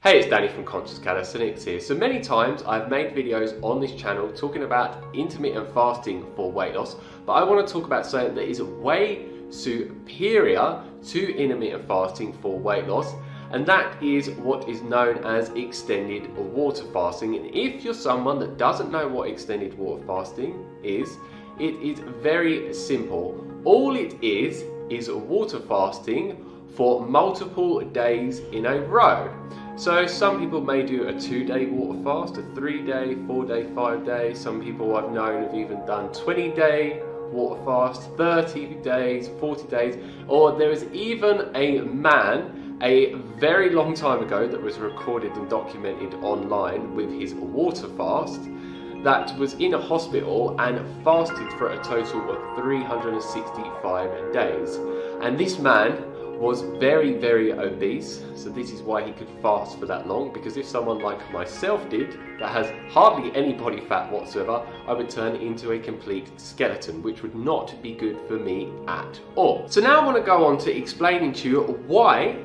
Hey, it's Danny from Conscious Calisthenics here. So many times I've made videos on this channel talking about intermittent fasting for weight loss, but I want to talk about something that is way superior to intermittent fasting for weight loss, and that is what is known as extended water fasting. And if you're someone that doesn't know what extended water fasting is, it is very simple. All it is water fasting for multiple days in a row. So some people may do a 2-day water fast, a 3-day, 4-day, 5-day. Some people I've known have even done 20-day water fast, 30 days, 40 days, or there is even a man a very long time ago that was recorded and documented online with his water fast that was in a hospital and fasted for a total of 365 days. And this man was very, very obese, so this is why he could fast for that long, because if someone like myself did, that has hardly any body fat whatsoever, I would turn into a complete skeleton, which would not be good for me at all. So now I want to go on to explaining to you why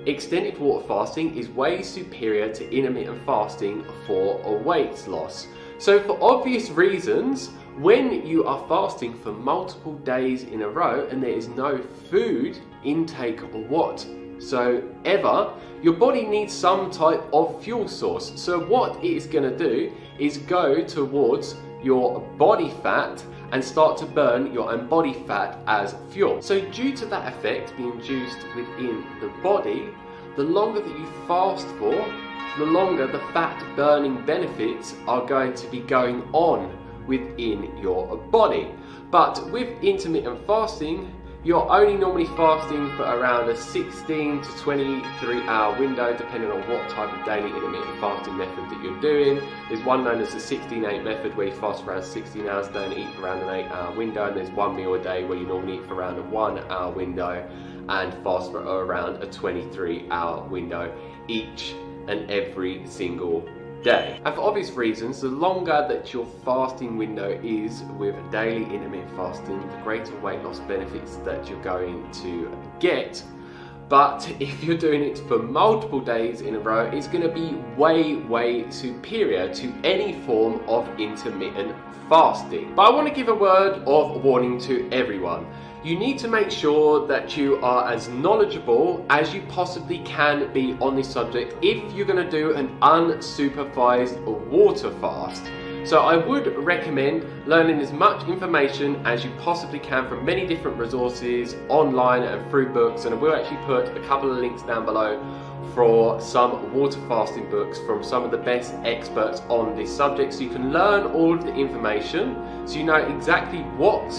extended water fasting is way superior to intermittent fasting for a weight loss. So for obvious reasons, when you are fasting for multiple days in a row and there is no food intake whatsoever, your body needs some type of fuel source. So what it is going to do is go towards your body fat and start to burn your own body fat as fuel. So due to that effect being induced within the body, the longer that you fast for, the longer the fat burning benefits are going to be going on within your body. But with intermittent fasting, you're only normally fasting for around a 16 to 23 hour window, depending on what type of daily intermittent fasting method that you're doing. There's one known as the 16-8 method, where you fast for around 16 hours, don't eat for around an 8-hour window, and there's one meal a day where you normally eat for around a 1-hour window and fast for around a 23-hour window each and every single day. And for obvious reasons, the longer that your fasting window is with daily intermittent fasting, the greater weight loss benefits that you're going to get. But if you're doing it for multiple days in a row, it's going to be way superior to any form of intermittent fasting. But I want to give a word of warning to everyone. You need to make sure that you are as knowledgeable as you possibly can be on this subject if you're going to do an unsupervised water fast. So I would recommend learning as much information as you possibly can from many different resources online and through books, and I will actually put a couple of links down below for some water fasting books from some of the best experts on this subject, so you can learn all of the information, so you know exactly what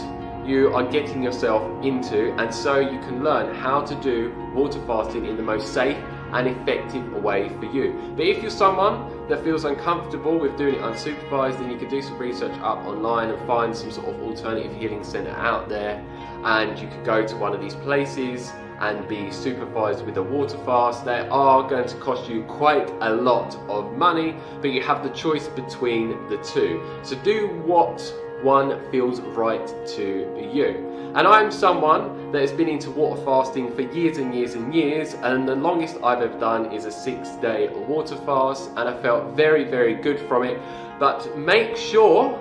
you are getting yourself into, and so you can learn how to do water fasting in the most safe and effective way for you. But if you're someone that feels uncomfortable with doing it unsupervised, then you can do some research up online and find some sort of alternative healing center out there, and you could go to one of these places and be supervised with a water fast. They are going to cost you quite a lot of money, but you have the choice between the two. So do what one feels right to you. And I'm someone that has been into water fasting for years and years and years, and the longest I've ever done is a 6-day water fast, and I felt very good from it. But make sure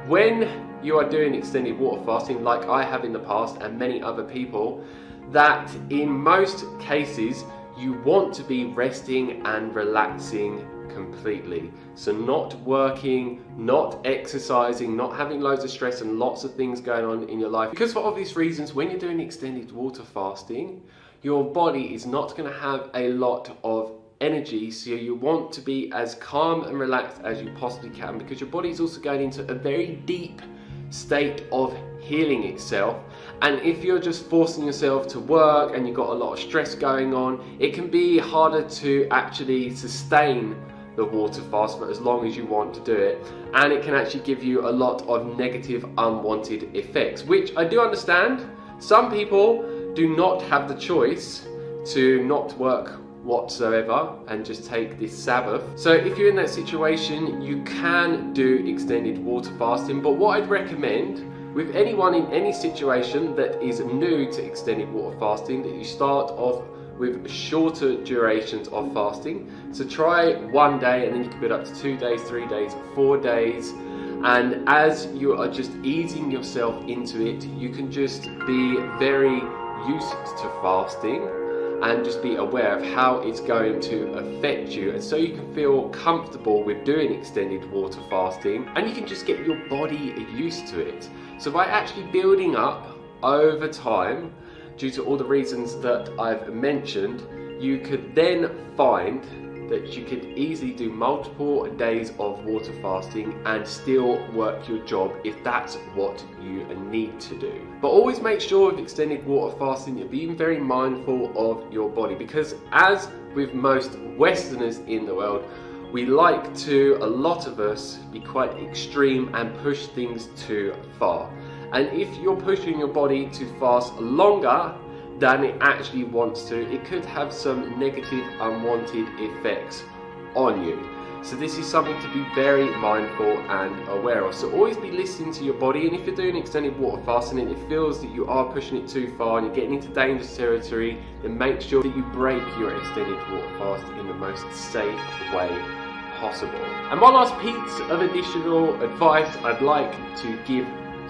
when you are doing extended water fasting, like I have in the past and many other people, that in most cases you want to be resting and relaxing completely. So not working, not exercising, not having loads of stress and lots of things going on in your life. Because for obvious reasons, when you're doing extended water fasting, your body is not going to have a lot of energy, so you want to be as calm and relaxed as you possibly can, because your body is also going into a very deep state of healing itself. And if you're just forcing yourself to work and you've got a lot of stress going on, it can be harder to actually sustain the water fast for as long as you want to do it, and it can actually give you a lot of negative unwanted effects, which I do understand. Some people do not have the choice to not work whatsoever and just take this Sabbath. So if you're in that situation, you can do extended water fasting. But what I'd recommend with anyone in any situation that is new to extended water fasting, that you start off with shorter durations of fasting. So try 1 day, and then you can build up to 2 days, 3 days, 4 days. And as you are just easing yourself into it, you can just be very used to fasting and just be aware of how it's going to affect you, and so you can feel comfortable with doing extended water fasting, and you can just get your body used to it. So by actually building up over time, due to all the reasons that I've mentioned, you could then find that you could easily do multiple days of water fasting and still work your job if that's what you need to do. But always make sure with extended water fasting you're being very mindful of your body, because as with most Westerners in the world, we like to, a lot of us, be quite extreme and push things too far. And if you're pushing your body to fast longer than it actually wants to, it could have some negative, unwanted effects on you. So this is something to be very mindful and aware of. So always be listening to your body, and if you're doing extended water fasting and it feels that you are pushing it too far and you're getting into dangerous territory, then make sure that you break your extended water fast in the most safe way possible. And one last piece of additional advice I'd like to give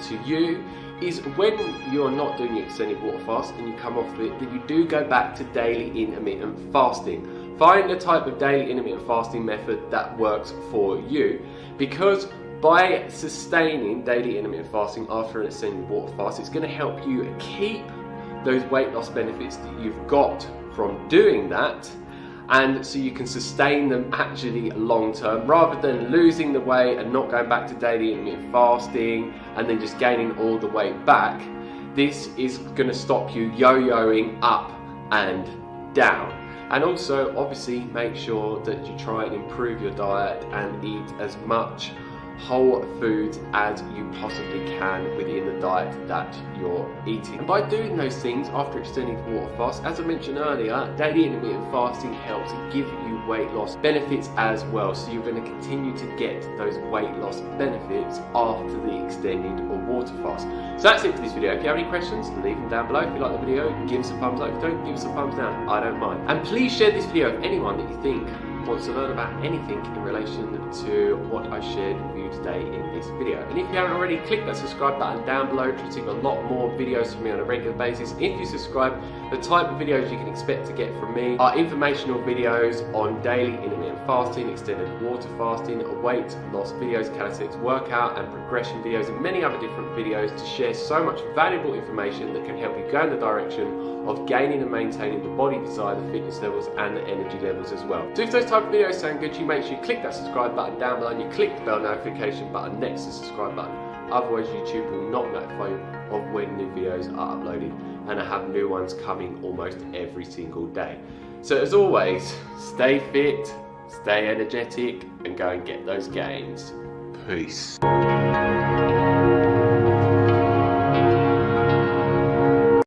to you is, when you're not doing your extended water fast and you come off of it, that you do go back to daily intermittent fasting. Find the type of daily intermittent fasting method that works for you, because by sustaining daily intermittent fasting after an extended water fast, it's going to help you keep those weight loss benefits that you've got from doing that, and so you can sustain them actually long term, rather than losing the weight and not going back to daily intermittent fasting and then just gaining all the weight back. This is going to stop you yo-yoing up and down. And also obviously make sure that you try and improve your diet and eat as much whole foods as you possibly can within the diet that you're eating. And by doing those things after extended water fast, as I mentioned earlier, daily intermittent fasting helps give you weight loss benefits as well. So you're going to continue to get those weight loss benefits after the extended or water fast. So that's it for this video. If you have any questions, leave them down below. If you like the video, give us a thumbs up. If you don't, give us a thumbs down. I don't mind. And please share this video with anyone that you think wants to learn about anything in relation to what I shared with you today in this video. And if you haven't already, click that subscribe button down below to receive a lot more videos from me on a regular basis. If you subscribe, the type of videos you can expect to get from me are informational videos on daily intermittent fasting, extended water fasting, weight loss videos, calisthenics workout and progression videos, and many other different videos to share so much valuable information that can help you go in the direction of gaining and maintaining the body desire, the fitness levels and the energy levels as well. So if those type of videos sound good to you, make sure you click that subscribe button down below and you click the bell notification button next to the subscribe button. Otherwise YouTube will not notify you of when new videos are uploaded, and I have new ones coming almost every single day. So as always, stay fit, stay energetic and go and get those gains. Peace.